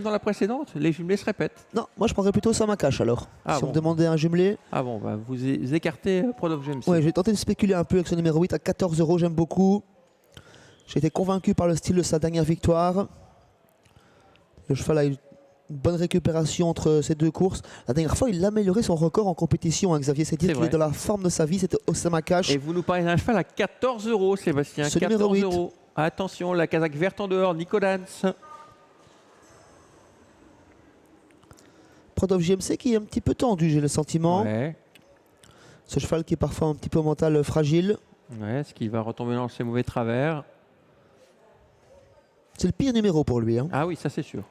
dans la précédente, les jumelés se répètent. Non, moi je prendrais plutôt Osama-Cash alors. Ah si bon. on me demandait un jumelé. Ah bon, bah vous écartez Prod of GMC. Ouais, je vais tenter de spéculer un peu avec ce numéro 8 à 14 €, j'aime beaucoup. J'ai été convaincu par le style de sa dernière victoire. Le cheval a eu une bonne récupération entre ces deux courses. La dernière fois, il a amélioré son record en compétition, hein, Xavier. C'est dire qu'il est dans la forme de sa vie, c'était Osama-Cash. Et vous nous parlez d'un cheval à 14 €, Sébastien. Ce 14 numéro 8. €. Attention, la casaque verte en dehors, Nicolas. Prod of GMC qui est un petit peu tendu, j'ai le sentiment. Ouais. Ce cheval qui est parfois un petit peu mental fragile. Ouais, ce qui va retomber dans ses mauvais travers. C'est le pire numéro pour lui. Hein. Ah oui, ça c'est sûr.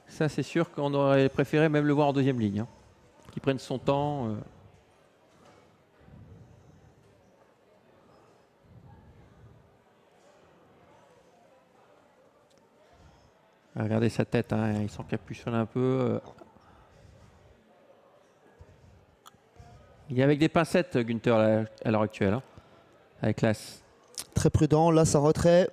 Ça c'est sûr qu'on aurait préféré même le voir en deuxième ligne. Hein. Qu'il prenne son temps. Regardez sa tête, hein. Il s'encapuchonne un peu. Il est avec des pincettes, Günther, là, à l'heure actuelle. Hein. Avec classe. Très prudent, là, sans retrait.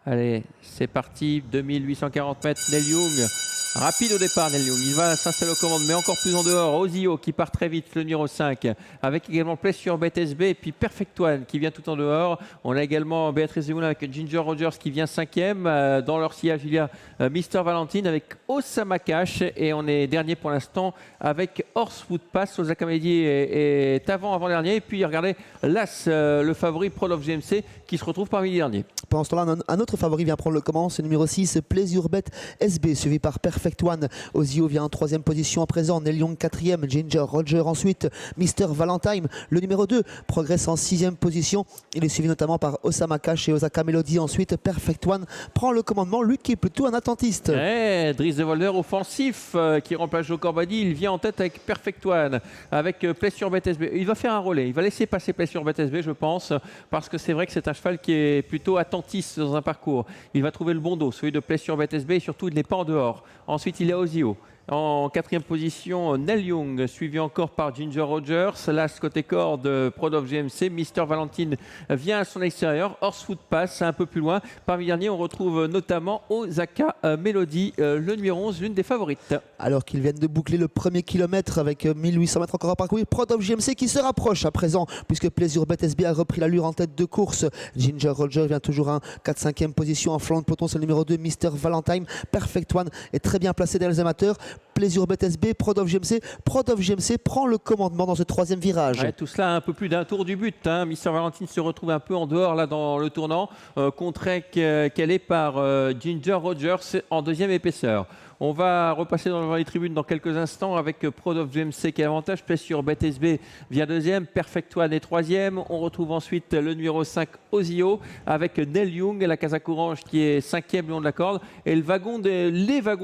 Allez, c'est parti. 2840 mètres, Neil Young. Rapide au départ, Neil Young. Il va s'installer aux commandes, mais encore plus en dehors. Ozio qui part très vite, le numéro 5. Avec également Play sur BTSB et puis Perfect One qui vient tout en dehors. On a également Béatrice Zemoulin avec Ginger Rogers qui vient 5e. Dans leur sillage, il y a Mr. Valentine avec Osama-Cash. Et on est dernier pour l'instant avec Horsewood Pass. Osaka Mehdi est avant-dernier. Et puis regardez, l'As, le favori Prod of GMC qui se retrouve parmi les derniers. Pendant ce temps-là, un autre favori vient prendre le commande, c'est le numéro 6, Plaisurebet SB, suivi par Perfect One. Ozio vient en 3e position à présent, Neil Young 4e, Ginger Roger ensuite, Mr. Valentine. Le numéro 2 progresse en 6e position. Il est suivi notamment par Osama-Cash et Osaka Melody. Ensuite, Perfect One prend le commandement, lui qui est plutôt un attentiste. Ouais, Driss de Volder offensif qui remplace Joe Corbady. Il vient en tête avec Perfect One, avec Play sur BTSB. Il va faire un relais, il va laisser passer Play sur BTSB, je pense, parce que c'est vrai que c'est un cheval qui est plutôt attentiste dans un parcours. Il va trouver le bon dos, celui de Play sur BTSB, et surtout il n'est pas en dehors. Ensuite, il y a Ozio. En 4e position, Neil Young, suivi encore par Ginger Rogers. Last côté corde, Prod of GMC. Mr. Valentine vient à son extérieur. Horsewood Pass, un peu plus loin. Parmi les derniers, on retrouve notamment Osaka Melody, le numéro 11, l'une des favorites. Alors qu'ils viennent de boucler le premier kilomètre avec 1800 mètres encore à parcourir. Prod of GMC qui se rapproche à présent, puisque Plaisurebet SB a repris l'allure en tête de course. Ginger Roger vient toujours en 4-5e position. En flanc de peloton, c'est le numéro 2, Mr. Valentine. Perfect One est très bien placé derrière les amateurs. Plaisurebet SB, Prod of GMC. Prod of GMC prend le commandement dans ce 3e virage. Ouais, tout cela à un peu plus d'un tour du but. Hein. Mr. Valentine se retrouve un peu en dehors là dans le tournant, contré qu'elle est par Ginger Rogers en 2e épaisseur. On va repasser dans les tribunes dans quelques instants avec Prod of GMC qui est avantage. Play sur BTSB vient 2e, Perfect One est 3e. On retrouve ensuite le numéro 5 Ozio avec Neil Young, la casaque orange qui est 5e le long de la corde. Et les wagons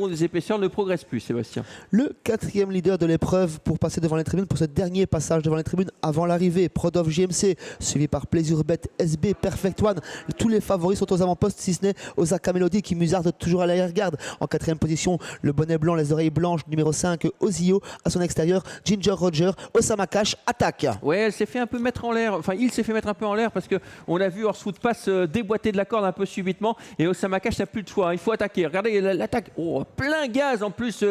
des épaisseurs ne progressent plus, Sébastien. Le 4e leader de l'épreuve pour passer devant les tribunes, pour ce dernier passage devant les tribunes avant l'arrivée. Prod of GMC, suivi par Plaisurebet SB, Perfect One. Tous les favoris sont aux avant-postes, si ce n'est Osaka Melody qui musarde toujours à l'arrière-garde. En 4e position, le bonnet blanc, les oreilles blanches, numéro 5, Ozio. À son extérieur, Ginger Roger, Osama-Cash attaque. Ouais, elle s'est fait un peu mettre en l'air. Enfin, il s'est fait mettre un peu en l'air parce qu'on a vu Horsewood Pass déboîter de la corde un peu subitement. Et Osama-Cash n'a plus de choix. Il faut attaquer. Regardez l'attaque. Oh, plein gaz en plus,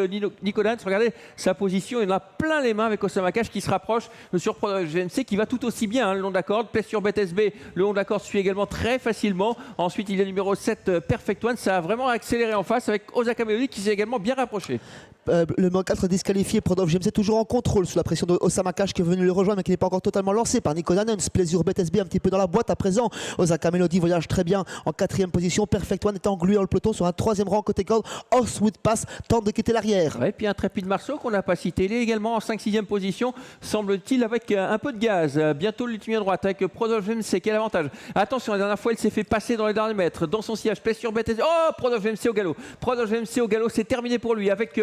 Nicolas. Regardez sa position. Il en a plein les mains avec Osama-Cash qui se rapproche sur GMC qui va tout aussi bien hein, le long de la corde. Play sur BTSB, le long de la corde suit également très facilement. Ensuite, il y a le numéro 7, Perfect One. Ça a vraiment accéléré en face avec Osaka Melody qui s'est également bien rapproché. Le numéro 4 disqualifié, Prod of GMC toujours en contrôle sous la pression de Osama-Cash qui est venu le rejoindre mais qui n'est pas encore totalement lancé par Nicolas Nance. Plaisurebet SB un petit peu dans la boîte à présent. Osaka Melody voyage très bien en 4e position. Perfect One est englué dans le peloton sur un 3e rang côté corde. Horsewood Pass tente de quitter l'arrière. Ouais, puis un Trépide Marceau qu'on n'a pas cité. Il est également en 5-6e position, semble-t-il, avec un peu de gaz. Bientôt le à droite avec Prod of GMC. Quel avantage. Attention, la dernière fois, il s'est fait passer dans les derniers mètres. Dans son sillage, Plaisurebet SB. Oh, Prod of GMC au galop. Prod of GMC au galop, c'est terminé pour lui avec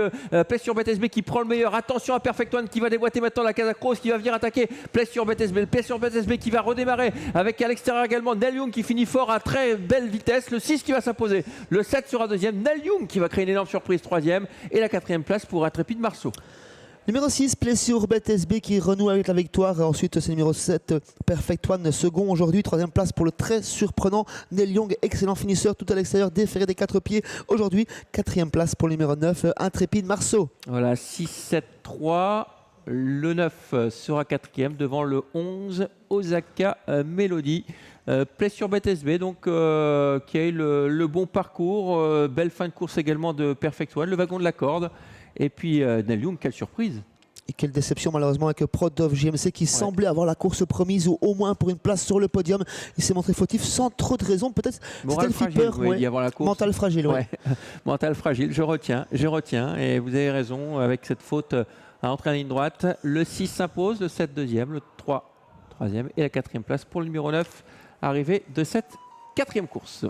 Play sur BTSB qui prend le meilleur. Attention à Perfect One qui va déboîter maintenant la Casaque Rose qui va venir attaquer Play sur BTSB. Play sur BTSB qui va redémarrer avec à l'extérieur également Neil Young qui finit fort à très belle vitesse. Le 6 qui va s'imposer. Le 7 sera 2e. Neil Young qui va créer une énorme surprise 3e. Et la 4e place pour Intrépide Marceau. Numéro 6, Plessis BTSB qui renoue avec la victoire. Ensuite, c'est numéro 7, Perfect One, second aujourd'hui. Troisième place pour le très surprenant Neil Young, excellent finisseur, tout à l'extérieur, déféré des 4 pieds. Aujourd'hui, quatrième place pour le numéro 9, Intrépide Marceau. Voilà, 6-7-3. Le 9 sera quatrième devant le 11, Osaka Melody. Plessis BTSB, donc, qui a eu le bon parcours. Belle fin de course également de Perfect One, le wagon de la corde. Et puis Neil Young, quelle surprise! Et quelle déception malheureusement avec Prodov JMC qui semblait avoir la course promise ou au moins pour une place sur le podium. Il s'est montré fautif sans trop de raisons. Peut-être Moral fragile, vous voulez dire, avant la course. Mental fragile, ouais. Mental fragile, je retiens. Et vous avez raison avec cette faute à entrer en ligne droite. Le 6 s'impose, le 7 deuxième, le 3 troisième et la quatrième place pour le numéro 9, arrivé de cette quatrième course.